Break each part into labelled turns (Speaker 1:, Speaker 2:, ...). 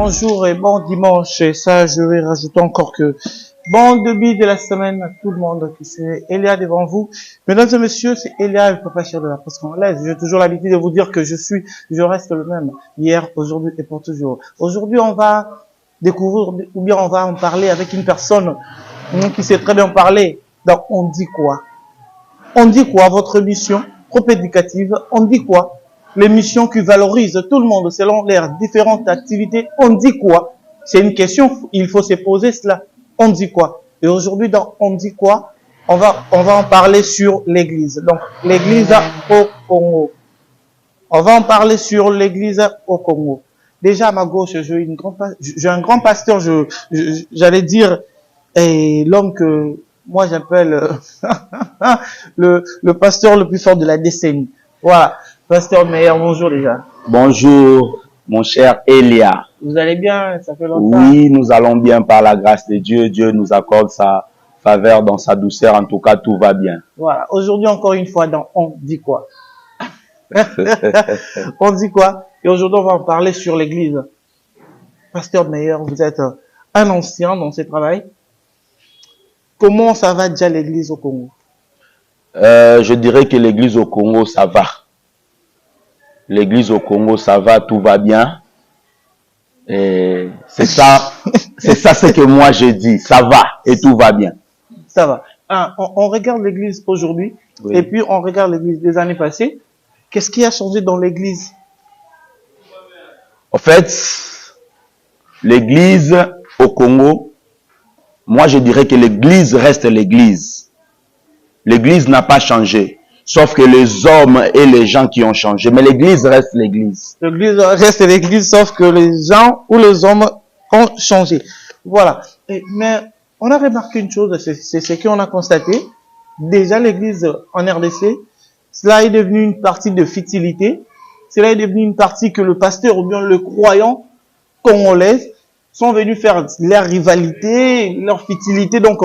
Speaker 1: bonjour et bon dimanche. Et ça, je vais rajouter encore que bon début de la semaine à tout le monde. C'est Elia devant vous. Mesdames et messieurs, c'est Elia, le papa cher de la presse congolaise. J'ai toujours l'habitude de vous dire que je reste le même. Hier, aujourd'hui et pour toujours. Aujourd'hui, on va découvrir, ou bien on va en parler avec une personne qui sait très bien parler. Donc, on dit quoi? On dit quoi? Votre mission, trop éducative, on dit quoi? Les missions qui valorisent tout le monde selon leurs différentes activités, on dit quoi? C'est une question, il faut se poser cela. On dit quoi? Et aujourd'hui, dans On dit quoi? On va en parler sur l'église. Donc, l'église au Congo. On va en parler sur l'église au Congo. Déjà, à ma gauche, j'ai un grand pasteur, j'allais dire, et l'homme que moi j'appelle le pasteur le plus fort de la décennie. Voilà. Pasteur Meyer, bonjour déjà.
Speaker 2: Bonjour, mon cher Elia.
Speaker 1: Vous allez bien? Ça fait longtemps.
Speaker 2: Oui, nous allons bien par la grâce de Dieu. Dieu nous accorde sa faveur dans sa douceur. En tout cas, tout va bien.
Speaker 1: Voilà. Aujourd'hui, encore une fois, dans On dit quoi? On dit quoi? Et aujourd'hui, on va en parler sur l'église. Pasteur Meyer, vous êtes un ancien dans ce travail. Comment ça va déjà l'église au Congo?
Speaker 2: Je dirais que l'église au Congo, ça va. L'église au Congo, ça va, tout va bien. Et c'est ça, ce que moi j'ai dit. Ça va et tout va bien.
Speaker 1: Ça va. On regarde l'église aujourd'hui, oui. Et puis on regarde l'église des années passées. Qu'est-ce qui a changé dans l'église?
Speaker 2: En fait, l'église au Congo, moi je dirais que l'église reste l'église. L'église n'a pas changé. Sauf que les hommes et les gens qui ont changé. Mais l'église reste l'église.
Speaker 1: L'église reste l'église, sauf que les gens ou les hommes ont changé. Voilà. Mais on a remarqué une chose, c'est ce qu'on a constaté. Déjà, l'église en RDC, cela est devenu une partie de futilité. Cela est devenu une partie que le pasteur ou bien le croyant congolais sont venus faire leur rivalité, leur futilité. Donc,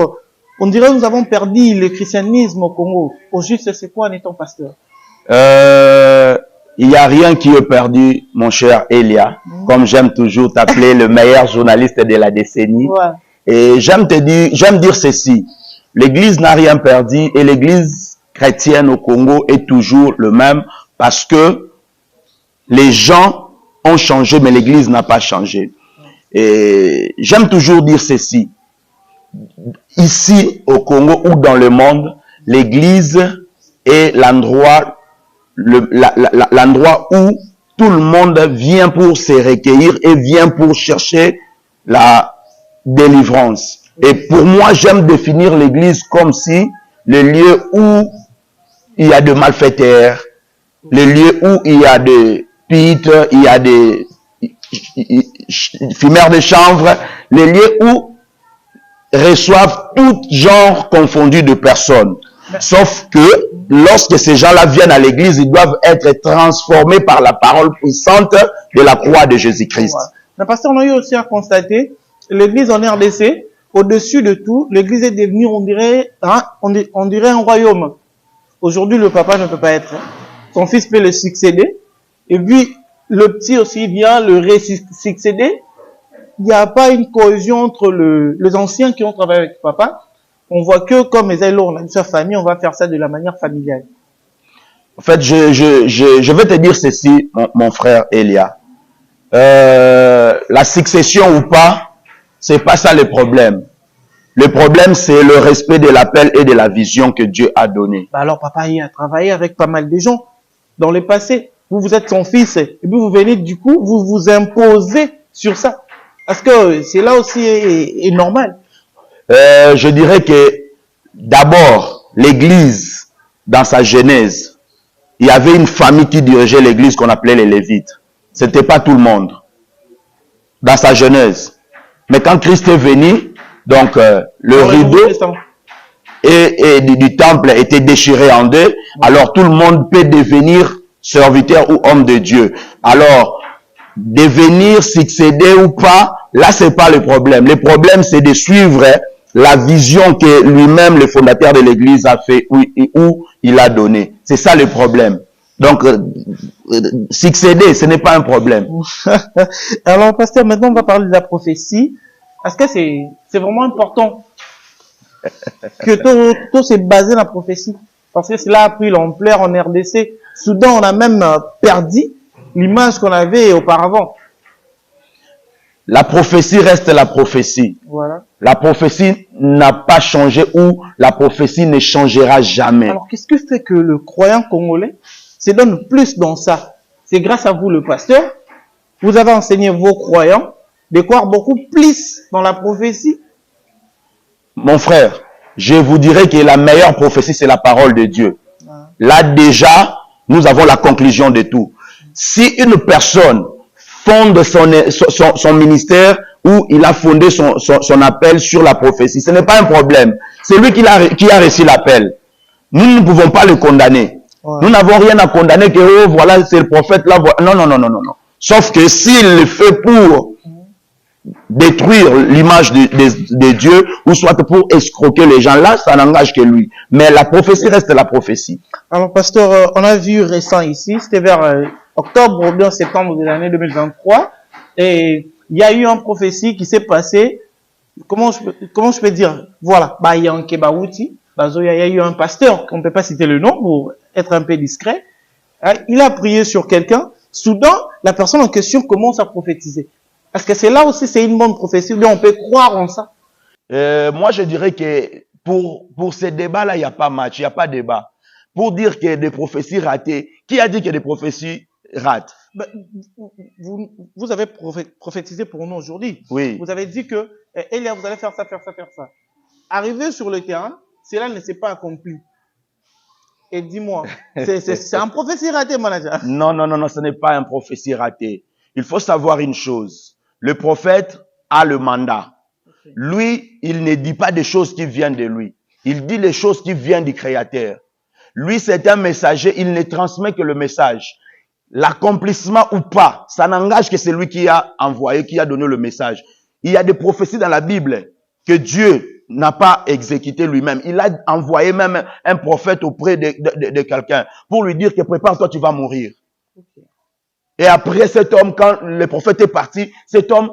Speaker 1: on dirait que nous avons perdu le christianisme au Congo. Au juste, c'est quoi en étant pasteur?
Speaker 2: Il n'y a rien qui est perdu, mon cher Elia. Comme j'aime toujours t'appeler le meilleur journaliste de la décennie. Ouais. Et j'aime dire ceci. L'église n'a rien perdu et l'église chrétienne au Congo est toujours le même parce que les gens ont changé, mais l'église n'a pas changé. Et j'aime toujours dire ceci. Ici au Congo ou dans le monde, l'église est l'endroit où tout le monde vient pour se recueillir et vient pour chercher la délivrance. Et pour moi, j'aime définir l'église comme si le lieu où il y a des malfaiteurs, le lieu où il y a des pites, il y a des fumeurs de chanvre, le lieu où reçoivent tout genre confondu de personnes. Sauf que lorsque ces gens-là viennent à l'église, ils doivent être transformés par la parole puissante de la croix de Jésus-Christ.
Speaker 1: Ouais. Mais parce qu'on a eu aussi à constater, l'église en RDC, au-dessus de tout, l'église est devenue, on dirait un royaume. Aujourd'hui, le papa ne peut pas être. Son fils peut le succéder. Et puis, le petit aussi vient le succéder. Il n'y a pas une cohésion entre les anciens qui ont travaillé avec papa. On voit que comme les élèves, on a une seule famille, on va faire ça de la manière familiale.
Speaker 2: En fait, je vais te dire ceci, mon frère Elia. La succession ou pas, c'est pas ça le problème. Le problème, c'est le respect de l'appel et de la vision que Dieu a donné.
Speaker 1: Alors, papa, il a travaillé avec pas mal de gens dans le passé. Vous êtes son fils et puis vous venez, du coup, vous vous imposez sur ça. Parce que c'est là aussi est normal.
Speaker 2: Je dirais que d'abord, l'église, dans sa genèse, il y avait une famille qui dirigeait l'église qu'on appelait les Lévites. C'était pas tout le monde. Dans sa genèse. Mais quand Christ est venu, donc le rideau du temple était déchiré en deux. Alors tout le monde peut devenir serviteur ou homme de Dieu. Alors, devenir, succéder ou pas, là c'est pas le problème. Le problème c'est de suivre la vision que lui-même, le fondateur de l'église, a fait, où il a donné. C'est ça le problème. Donc, succéder, ce n'est pas un problème.
Speaker 1: Alors, pasteur, maintenant, on va parler de la prophétie. Est-ce que c'est vraiment important que tout s'est basé sur la prophétie? Parce que cela a pris l'ampleur en RDC. Soudain, on a même perdu l'image qu'on avait auparavant.
Speaker 2: La prophétie reste la prophétie.
Speaker 1: Voilà.
Speaker 2: La prophétie n'a pas changé ou la prophétie ne changera jamais.
Speaker 1: Alors, qu'est-ce qui fait que le croyant congolais se donne plus dans ça? C'est grâce à vous, le pasteur. Vous avez enseigné vos croyants de croire beaucoup plus dans la prophétie.
Speaker 2: Mon frère, je vous dirais que la meilleure prophétie, c'est la parole de Dieu. Ah. Là, déjà, nous avons la conclusion de tout. Si une personne fonde son ministère ou il a fondé son appel sur la prophétie, ce n'est pas un problème. C'est lui qui a reçu l'appel. Nous ne pouvons pas le condamner. Ouais. Nous n'avons rien à condamner que, oh, voilà, c'est le prophète là. Non. Sauf que s'il le fait pour détruire l'image de Dieu ou soit pour escroquer les gens, là, ça n'engage que lui. Mais la prophétie reste la prophétie.
Speaker 1: Alors, pasteur, on a vu récent ici, c'était vers octobre ou bien septembre de l'année 2023, et il y a eu une prophétie qui s'est passée. Comment je peux dire? Voilà, il y a un Kebawuti, il y a eu un pasteur, on ne peut pas citer le nom pour être un peu discret. Il a prié sur quelqu'un. Soudain, la personne en question commence à prophétiser. Est-ce que c'est là aussi, c'est une bonne prophétie, ou bien on peut croire en ça?
Speaker 2: Moi, je dirais que pour ces débats-là, il n'y a pas match, il n'y a pas débat. Pour dire qu'il y a des prophéties ratées, qui a dit qu'il y a des prophéties rates?
Speaker 1: Vous avez prophétisé pour nous aujourd'hui.
Speaker 2: Oui.
Speaker 1: Vous avez dit que, Elia, vous allez faire ça. Arrivé sur le terrain, cela ne s'est pas accompli. Et dis-moi, c'est un prophétie raté, manager?
Speaker 2: Non, ce n'est pas un prophétie raté. Il faut savoir une chose. Le prophète a le mandat. Okay. Lui, il ne dit pas des choses qui viennent de lui. Il dit les choses qui viennent du Créateur. Lui, c'est un messager. Il ne transmet que le message. L'accomplissement ou pas, ça n'engage que celui qui a envoyé, qui a donné le message. Il y a des prophéties dans la Bible que Dieu n'a pas exécuté lui-même. Il a envoyé même un prophète auprès de quelqu'un pour lui dire que prépare-toi, tu vas mourir. Okay. Et après cet homme, quand le prophète est parti, cet homme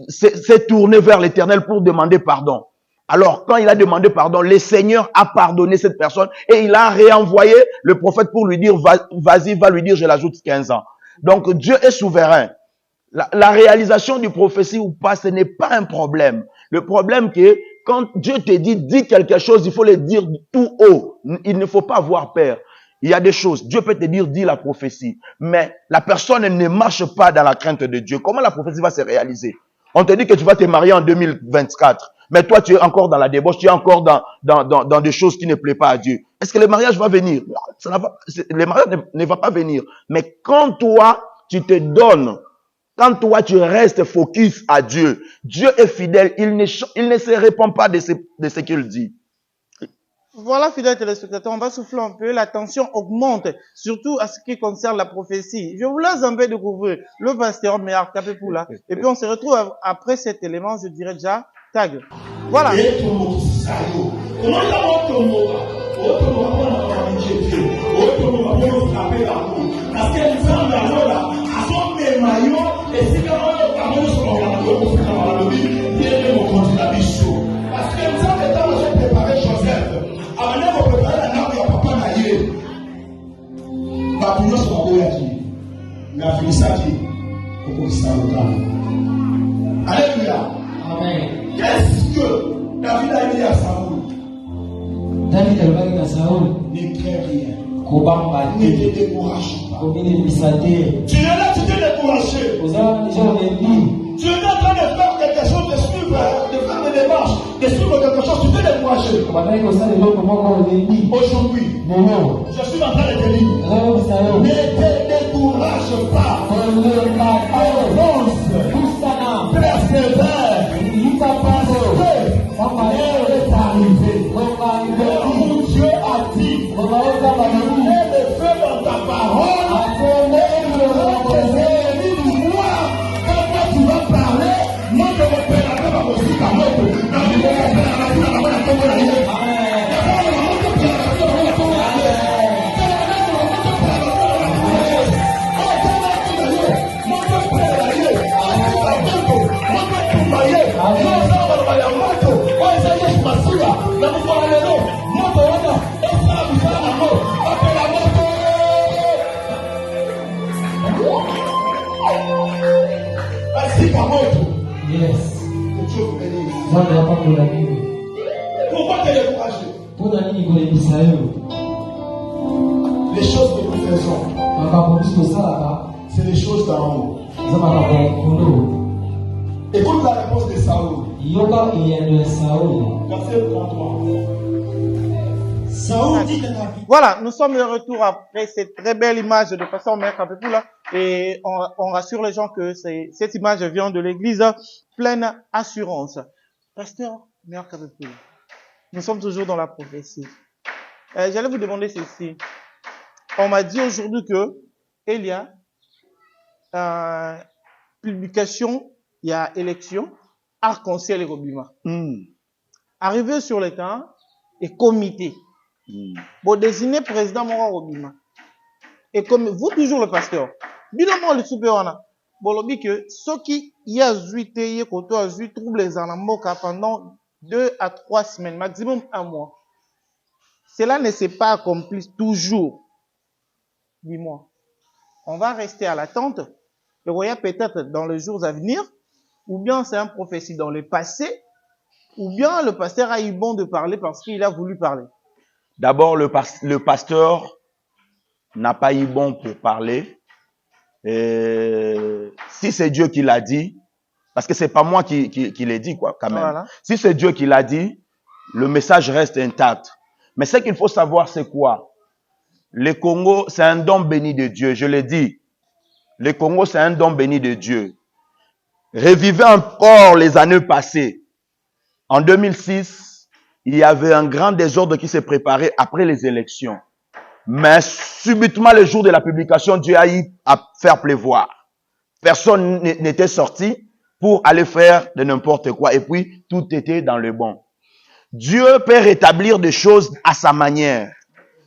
Speaker 2: s'est tourné vers l'Éternel pour demander pardon. Alors, quand il a demandé pardon, le Seigneur a pardonné cette personne et il a réenvoyé le prophète pour lui dire, vas-y, va lui dire, je l'ajoute 15 ans. Donc, Dieu est souverain. La réalisation du prophétie ou pas, ce n'est pas un problème. Le problème que quand Dieu te dit, dis quelque chose, il faut le dire tout haut. Il ne faut pas avoir peur. Il y a des choses. Dieu peut te dire, dis la prophétie. Mais la personne ne marche pas dans la crainte de Dieu. Comment la prophétie va se réaliser? On te dit que tu vas te marier en 2024. Mais toi, tu es encore dans la débauche. Tu es encore dans des choses qui ne plaisent pas à Dieu. Est-ce que le mariage va venir? Le mariage ne va pas venir. Mais quand toi, tu te donnes, quand toi, tu restes focus à Dieu, Dieu est fidèle. Il ne se répand pas de ce qu'il dit.
Speaker 1: Voilà, fidèles téléspectateurs, on va souffler un peu, la tension augmente, surtout à ce qui concerne la prophétie. Je vous laisse un peu découvrir le pasteur Meillard Kapepoula. Et puis on se retrouve après cet élément, je dirais déjà, tag. Voilà.
Speaker 3: Alléluia. Amen. Qu'est-ce que David a dit à Saoul? David a dit à Saoul, ne crains rien. Ne te décourage pas. Tu es là, tu t'es découragé. Tu es en train de faire quelque chose, de faire des démarches, de suivre quelque chose, tu t'es découragé. Aujourd'hui, je suis en train de te dire, ne te décourage pas. Avance, persévère, parce que est arrivé. Où Dieu a dit, et le feu dans ta parole, quand tu vas parler, moi je vais faire la même aussi qu'à moi. baisse. Que Dieu vous bénisse. Pourquoi te décourager? Les choses que nous faisons, c'est les choses d'en haut. Écoute la réponse de Saoul. Verset 33. Saoul dit à David.
Speaker 1: Voilà, nous sommes de retour après cette très belle image de Pasteur Maître là. Et on rassure les gens que cette image vient de l'église pleine assurance. Pasteur Maître Kapepula, nous sommes toujours dans la prophétie. J'allais vous demander ceci. On m'a dit aujourd'hui que il y a publication, il y a élection, arc-en-ciel et Robima. Arrivé sur le temps et comité. Bon, désigner président Mora Robima. Et comme vous, toujours le pasteur. Bilan le super bon, lobby que ce qui y a zuité, y a trouble les anamoka pendant 2 à 3 semaines, maximum 1 mois. Cela ne s'est pas accompli toujours. Dis-moi. On va rester à l'attente. Le royaume peut-être dans les jours à venir, ou bien c'est un prophétie dans le passé, ou bien le pasteur a eu bon de parler parce qu'il a voulu parler.
Speaker 2: D'abord, le pasteur n'a pas eu bon pour parler. Si c'est Dieu qui l'a dit, parce que c'est pas moi qui l'ai dit, quoi, quand même. Voilà. Si c'est Dieu qui l'a dit, le message reste intact. Mais ce qu'il faut savoir, c'est quoi? Le Congo, c'est un don béni de Dieu, je l'ai dit. Le Congo, c'est un don béni de Dieu. Revivez encore les années passées. En 2006, il y avait un grand désordre qui s'est préparé après les élections. Mais subitement, le jour de la publication, Dieu a eu à faire pleuvoir. Personne n'était sorti pour aller faire de n'importe quoi. Et puis, tout était dans le bon. Dieu peut rétablir des choses à sa manière.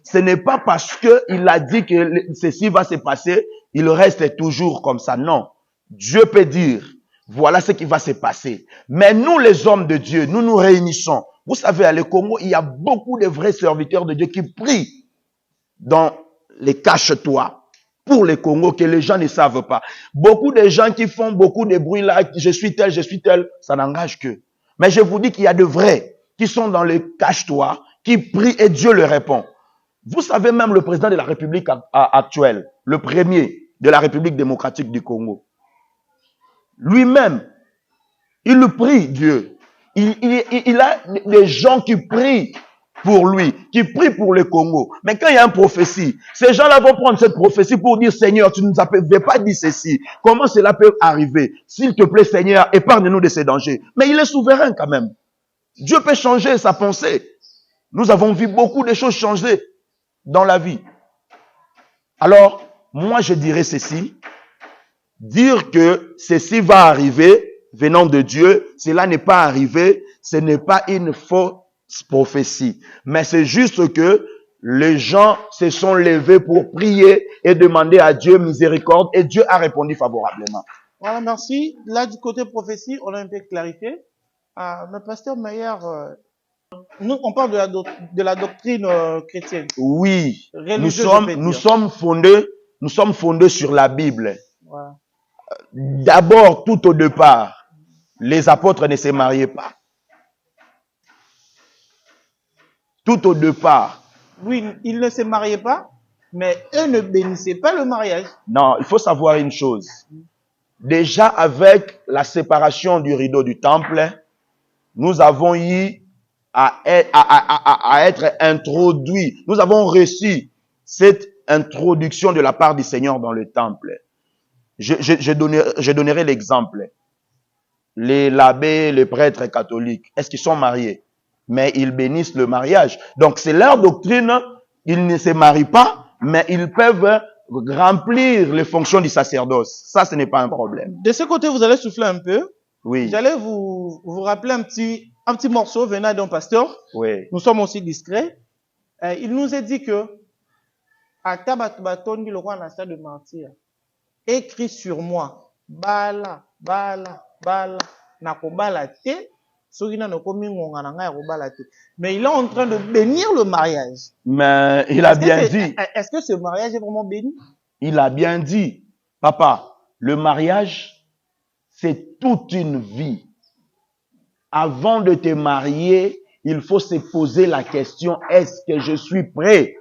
Speaker 2: Ce n'est pas parce qu'il a dit que ceci va se passer, il reste toujours comme ça. Non. Dieu peut dire, voilà ce qui va se passer. Mais nous, les hommes de Dieu, nous nous réunissons. Vous savez, à le Congo, il y a beaucoup de vrais serviteurs de Dieu qui prient dans les cache-toi pour le Congo que les gens ne savent pas. Beaucoup de gens qui font beaucoup de bruit là, je suis tel, ça n'engage que. Mais je vous dis qu'il y a de vrais qui sont dans le cache-toi, qui prient et Dieu leur répond. Vous savez, même le président de la République actuelle, le premier de la République démocratique du Congo, lui-même, il prie Dieu. Il a des gens qui prient pour lui, qui prient pour le Congo. Mais quand il y a une prophétie, ces gens-là vont prendre cette prophétie pour dire, Seigneur, tu ne nous avais pas dit ceci. Comment cela peut arriver? S'il te plaît, Seigneur, épargne-nous de ces dangers. Mais il est souverain quand même. Dieu peut changer sa pensée. Nous avons vu beaucoup de choses changer dans la vie. Alors, moi je dirais ceci. Dire que ceci va arriver venant de Dieu, cela n'est pas arrivé, ce n'est pas une fausse prophétie. Mais c'est juste que les gens se sont levés pour prier et demander à Dieu miséricorde et Dieu a répondu favorablement.
Speaker 1: Voilà, merci. Là, du côté prophétie, on a un peu clarifié. Le pasteur Mayer, nous, on parle de la doctrine chrétienne.
Speaker 2: Oui, nous sommes fondés sur la Bible. Voilà. D'abord, tout au départ, les apôtres ne se mariaient pas. Tout au départ.
Speaker 1: Oui, ils ne se mariaient pas, mais eux ne bénissaient pas le mariage.
Speaker 2: Non, il faut savoir une chose. Déjà, avec la séparation du rideau du temple, nous avons eu à être introduits. Nous avons reçu cette introduction de la part du Seigneur dans le temple. Je donnerai l'exemple. L'abbé, les prêtres catholiques, est-ce qu'ils sont mariés? Mais ils bénissent le mariage. Donc c'est leur doctrine, ils ne se marient pas, mais ils peuvent remplir les fonctions du sacerdoce. Ça, ce n'est pas un problème.
Speaker 1: De ce côté, vous allez souffler un peu.
Speaker 2: Oui.
Speaker 1: J'allais vous rappeler un petit morceau venant d'un pasteur.
Speaker 2: Oui.
Speaker 1: Nous sommes aussi discrets. Il nous a dit que à Tabatoubatoni, le roi Nasta de mentir, écrit sur moi, bala, nakobala te, mais il est en train de bénir le mariage.
Speaker 2: Mais il a bien dit.
Speaker 1: Est-ce que ce mariage est vraiment béni?
Speaker 2: Il a bien dit. Papa, le mariage, c'est toute une vie. avant de te marier, il faut se poser la question, est-ce que je suis prêt?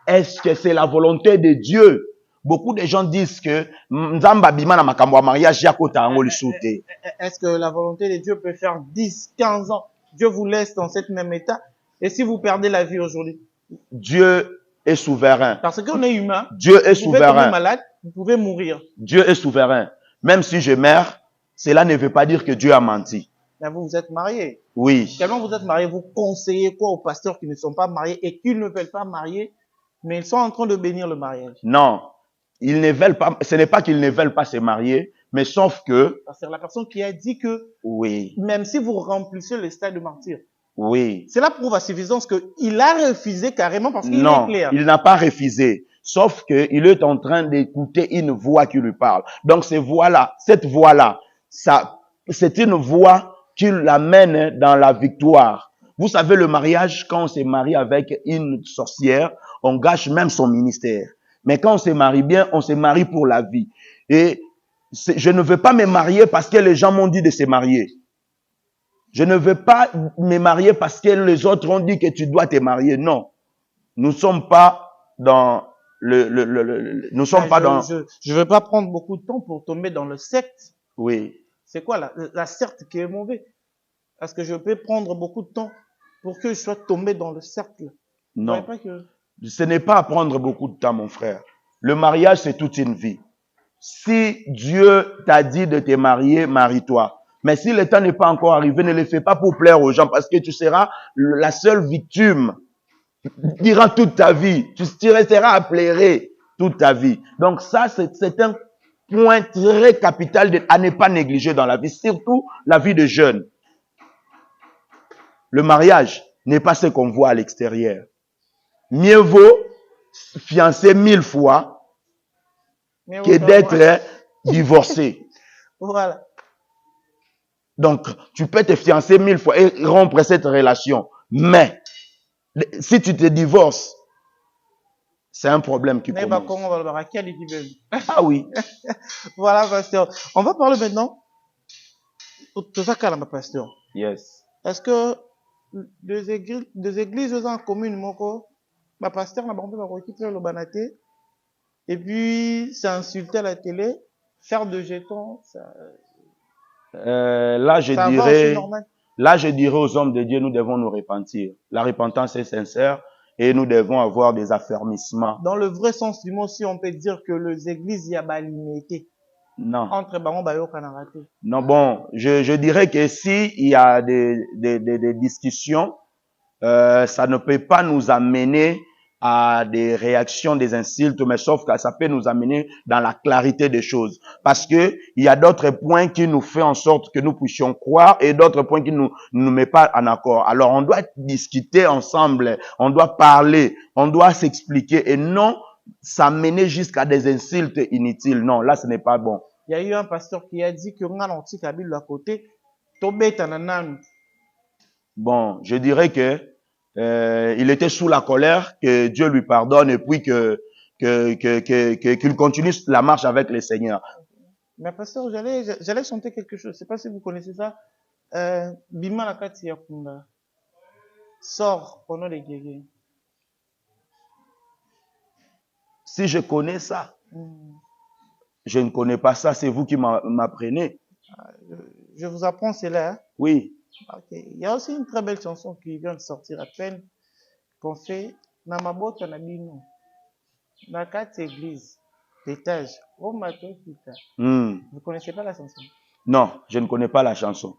Speaker 2: Est-ce que c'est la volonté de Dieu? Beaucoup de gens disent que
Speaker 1: est-ce que la volonté de Dieu peut faire 10, 15 ans? Dieu vous laisse dans cet même état. Et si vous perdez la vie aujourd'hui?
Speaker 2: Dieu est souverain.
Speaker 1: Parce qu'on est humain.
Speaker 2: Dieu est souverain.
Speaker 1: Vous pouvez tomber malade, vous pouvez mourir.
Speaker 2: Dieu est souverain. Même si je meurs, cela ne veut pas dire que Dieu a menti.
Speaker 1: Mais vous êtes mariés.
Speaker 2: Oui.
Speaker 1: Tellement vous êtes mariés, vous conseillez quoi aux pasteurs qui ne sont pas mariés et qui ne veulent pas marier, mais ils sont en train de bénir le mariage?
Speaker 2: Non. Ils ne veulent pas, ce n'est pas qu'ils ne veulent pas se marier, mais sauf que...
Speaker 1: C'est la personne qui a dit que...
Speaker 2: Oui.
Speaker 1: Même si vous remplissez le stade de martyr.
Speaker 2: Oui.
Speaker 1: Cela prouve à suffisance qu'il a refusé carrément parce qu'il est clair.
Speaker 2: Non, il n'a pas refusé. Sauf qu'il est en train d'écouter une voix qui lui parle. Donc cette voix-là, c'est une voix qui l'amène dans la victoire. Vous savez, le mariage, quand on se marie avec une sorcière, on gâche même son ministère. Mais quand on se marie bien, on se marie pour la vie. Et je ne veux pas me marier parce que les gens m'ont dit de se marier. Je ne veux pas me marier parce que les autres ont dit que tu dois te marier. Non. Nous ne sommes pas dans nous sommes pas dans...
Speaker 1: Je veux pas prendre beaucoup de temps pour tomber dans le secte.
Speaker 2: Oui.
Speaker 1: C'est quoi la secte qui est mauvaise? Est-ce que je peux prendre beaucoup de temps pour que je sois tombé dans le cercle?
Speaker 2: Non. Pas que... Ce n'est pas à prendre beaucoup de temps, mon frère. Le mariage, c'est toute une vie. Si Dieu t'a dit de te marier, marie-toi. Mais si le temps n'est pas encore arrivé, ne le fais pas pour plaire aux gens parce que tu seras la seule victime durant toute ta vie. Tu resteras à pleurer toute ta vie. Donc ça, c'est un point très capital à ne pas négliger dans la vie, surtout la vie de jeune. Le mariage n'est pas ce qu'on voit à l'extérieur. Mieux vaut fiancer 1000 fois que d'être divorcé.
Speaker 1: Voilà.
Speaker 2: Donc, tu peux te fiancer 1000 fois et rompre cette relation. Mais, si tu te divorces, c'est un problème qui commence. Ah oui.
Speaker 1: Voilà, pasteur. On va parler maintenant de ça, pasteur.
Speaker 2: Yes.
Speaker 1: Est-ce que deux églises en commune, ma pasteur n'a pas quitter le banaté, et puis s'insulter à la télé, faire de jetons, ça...
Speaker 2: Là, je dirais aux hommes de Dieu, nous devons nous repentir. La repentance est sincère et nous devons avoir des affermissements.
Speaker 1: Dans le vrai sens du mot, si on peut dire que les églises y a balimité.
Speaker 2: Non.
Speaker 1: Entre Bayo Kanarate.
Speaker 2: Non, bon, je dirais que si il y a des discussions, ça ne peut pas nous amener à des réactions, des insultes, mais sauf que ça peut nous amener dans la clarité des choses. Parce que il y a d'autres points qui nous font en sorte que nous puissions croire et d'autres points qui nous mettent pas en accord. Alors on doit discuter ensemble, on doit parler, on doit s'expliquer et non s'amener jusqu'à des insultes inutiles. Non, là ce n'est pas bon.
Speaker 1: Il y a eu un pasteur qui a dit que Ngananti Kabil à côté, Tobé Tananan.
Speaker 2: Bon, je dirais que il était sous la colère, que Dieu lui pardonne et puis qu'il continue la marche avec le Seigneur.
Speaker 1: Mais pasteur, j'allais chanter quelque chose. Je ne sais pas si vous connaissez ça. Bima Nakati Yakunda. Sors au nom des guerriers.
Speaker 2: Si je connais ça, je ne connais pas ça. C'est vous qui m'apprenez.
Speaker 1: Je vous apprends cela. Hein?
Speaker 2: Oui.
Speaker 1: Okay. Il y a aussi une très belle chanson qui vient de sortir à peine, qu'on fait Namabota Nabino. Nakati église, l'étage. Oh matin, Vous connaissez pas la chanson?
Speaker 2: Non, je ne connais pas la chanson.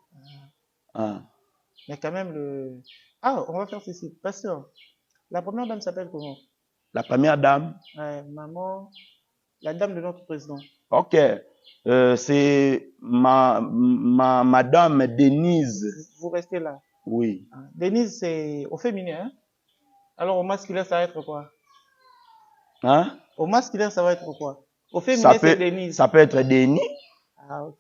Speaker 1: Mais quand même on va faire ceci. Pasteur, la première dame s'appelle comment?
Speaker 2: La première dame?
Speaker 1: Maman, la dame de notre président.
Speaker 2: Ok. C'est madame Denise.
Speaker 1: Vous restez là.
Speaker 2: Oui.
Speaker 1: Denise, c'est au féminin, hein? Alors au masculin, ça va être quoi?
Speaker 2: Hein?
Speaker 1: Au masculin, ça va être quoi? Au féminin, c'est Denise.
Speaker 2: Ça peut être Denis.
Speaker 1: Ah, ok.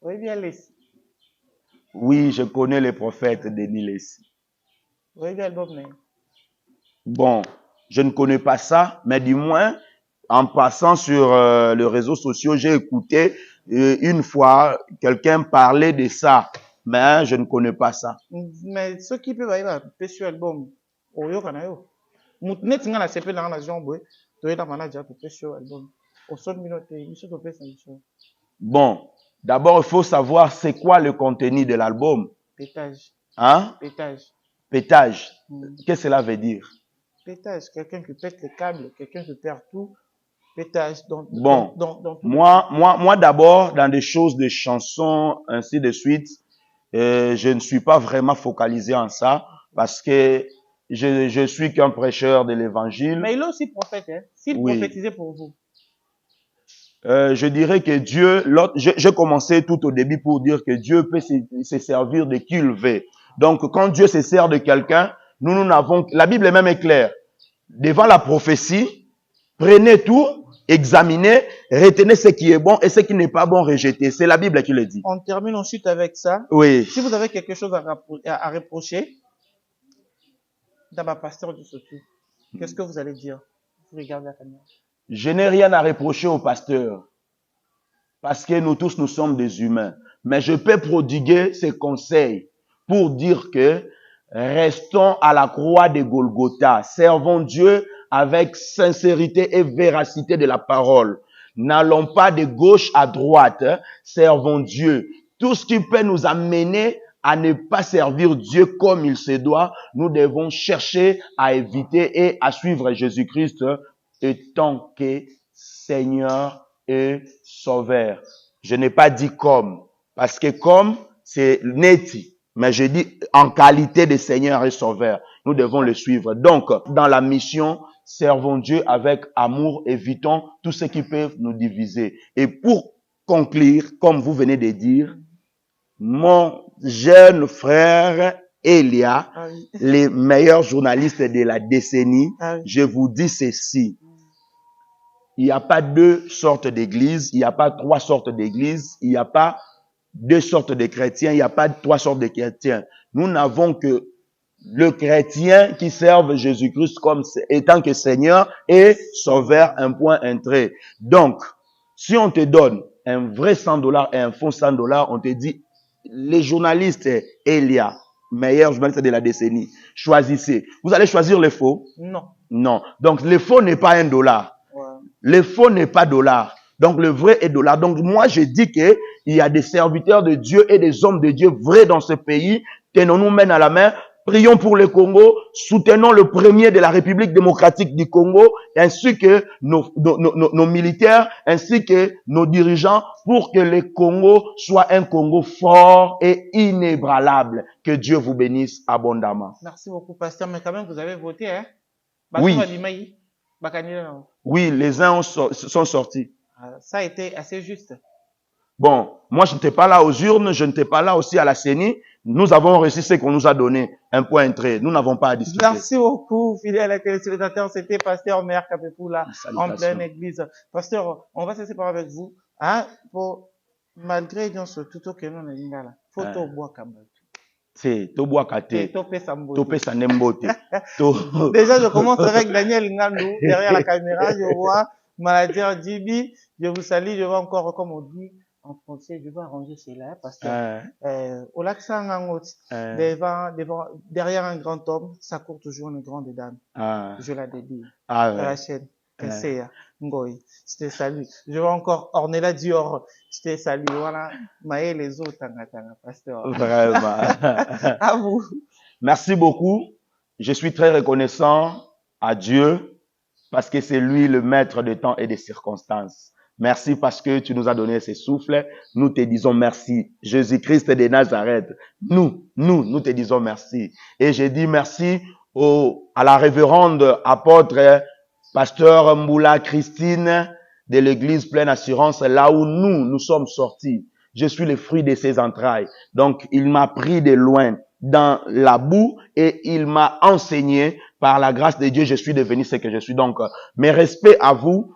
Speaker 2: Oui,
Speaker 1: bien Lessie.
Speaker 2: Oui, je connais le prophète Denis Lessie.
Speaker 1: Oui, bien le
Speaker 2: bon, je ne connais pas ça, mais du moins, en passant sur les réseaux sociaux, j'ai écouté une fois, quelqu'un parlait de ça, mais je ne connais pas ça.
Speaker 1: Mais ce qui peut avoir un sur album, Oyo Kanayo. Net nga na CP na na Jean-Boué, to eda manager to sur album. Au son minute, il se peut ça.
Speaker 2: Bon, d'abord il faut savoir c'est quoi le contenu de l'album.
Speaker 1: Pétage.
Speaker 2: Hein?
Speaker 1: Pétage.
Speaker 2: Pétage. Qu'est-ce que cela veut dire?
Speaker 1: Pétage, quelqu'un qui pète le câble, quelqu'un qui perd tout. Pétage.
Speaker 2: Bon, moi d'abord, dans des choses de chansons, ainsi de suite, je ne suis pas vraiment focalisé en ça, parce que je suis qu'un prêcheur de l'évangile.
Speaker 1: Mais il est aussi prophète, hein? S'il prophétisait pour vous.
Speaker 2: Je dirais que Dieu, j'ai commencé tout au début pour dire que Dieu peut se servir de qui il veut. Donc, quand Dieu se sert de quelqu'un, nous n'avons, la Bible même est claire. Devant la prophétie, prenez tout, examinez, retenez ce qui est bon et ce qui n'est pas bon, rejetez. C'est la Bible qui le dit.
Speaker 1: On termine ensuite avec ça.
Speaker 2: Oui.
Speaker 1: Si vous avez quelque chose à reprocher, d'abord, pasteur du Sotu, qu'est-ce que vous allez dire? Vous regardez la caméra.
Speaker 2: Je n'ai rien à reprocher au pasteur. Parce que nous tous, nous sommes des humains. Mais je peux prodiguer ces conseils pour dire que restons à la croix de Golgotha. Servons Dieu avec sincérité et véracité de la parole. N'allons pas de gauche à droite. Servons Dieu. Tout ce qui peut nous amener à ne pas servir Dieu comme il se doit, nous devons chercher à éviter et à suivre Jésus-Christ étant que Seigneur et Sauveur. Je n'ai pas dit comme, parce que comme, c'est neti. Mais je dis en qualité de Seigneur et Sauveur. Nous devons le suivre. Donc, dans la mission, servons Dieu avec amour, évitons tout ce qui peut nous diviser. Et pour conclure, comme vous venez de dire, mon jeune frère Elia, les meilleurs journalistes de la décennie, je vous dis ceci. Il n'y a pas deux sortes d'églises, il n'y a pas trois sortes d'églises, il n'y a pas deux sortes de chrétiens, il n'y a pas trois sortes de chrétiens. Nous n'avons que le chrétien qui serve Jésus-Christ comme étant que Seigneur et Sauveur, un point, un trait. Donc, si on te donne un vrai $100 et un faux $100, on te dit, les journalistes Elia, meilleurs journalistes de la décennie, choisissez. Vous allez choisir le faux?
Speaker 1: Non.
Speaker 2: Non. Donc, le faux n'est pas $1. Ouais. Le faux n'est pas $. Donc, le vrai est $. Donc, moi, je dis que il y a des serviteurs de Dieu et des hommes de Dieu vrais dans ce pays. Tenons-nous main à la main. Prions pour le Congo. Soutenons le premier de la République démocratique du Congo, ainsi que nos militaires, ainsi que nos dirigeants, pour que le Congo soit un Congo fort et inébranlable. Que Dieu vous bénisse abondamment.
Speaker 1: Merci beaucoup, pasteur. Mais quand même, vous avez voté, hein?
Speaker 2: Oui. Oui, les uns sont sortis.
Speaker 1: Ça a été assez juste.
Speaker 2: Bon, moi je n'étais pas là aux urnes, je n'étais pas là aussi à la CENI. Nous avons reçu ce qu'on nous a donné, un point, un trait. Nous n'avons pas à discuter.
Speaker 1: Merci beaucoup, fidèles téléspectateurs. C'était Pasteur Omer Kapepoula en pleine église. Pasteur, on va se séparer avec vous. Hein, malgré tout que nous avons photo bois Kambatu.
Speaker 2: C'est Toboa Kate. Topé Sanembote.
Speaker 1: Déjà, je commence avec Daniel Ngandou derrière la caméra. Je vois manager Djibi. Je vous salue. Je vais encore, comme on dit en français, je vais arranger cela parce que au lac Sangangot, derrière un grand homme, ça court toujours une grande dame. Je la dédie. Rachel, Kesseya, Ngoy. Je te salue. Je vais encore Ornella Dior. Je te salue. Voilà. Maë les autres, pasteur.
Speaker 2: Vraiment.
Speaker 1: À vous.
Speaker 2: Merci beaucoup. Je suis très reconnaissant à Dieu parce que c'est lui le maître des temps et des circonstances. Merci parce que tu nous as donné ce souffle. Nous te disons merci. Jésus-Christ de Nazareth. Nous te disons merci. Et je dis merci à la révérende apôtre, pasteur Mboula Christine de l'église Pleine Assurance, là où nous sommes sortis. Je suis le fruit de ses entrailles. Donc, il m'a pris de loin dans la boue et il m'a enseigné par la grâce de Dieu, je suis devenu ce que je suis. Donc, mes respects à vous,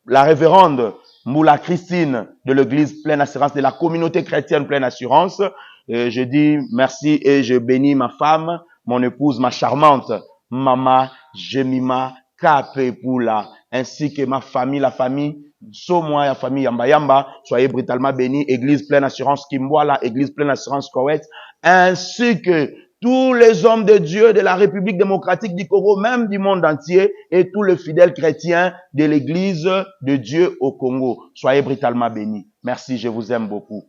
Speaker 2: la révérende Moula Christine de l'église Pleine Assurance, de la communauté chrétienne Pleine Assurance. Je dis merci et je bénis ma femme, mon épouse, ma charmante Mama Jemima Kapepoula, ainsi que ma famille, la famille Somoa, la famille Yamba Yamba, soyez brutalement bénis. Église pleine assurance Kimboala, église pleine assurance Koweït, ainsi que tous les hommes de Dieu de la République démocratique du Congo, même du monde entier, et tous les fidèles chrétiens de l'église de Dieu au Congo. Soyez brutalement bénis. Merci, je vous aime beaucoup.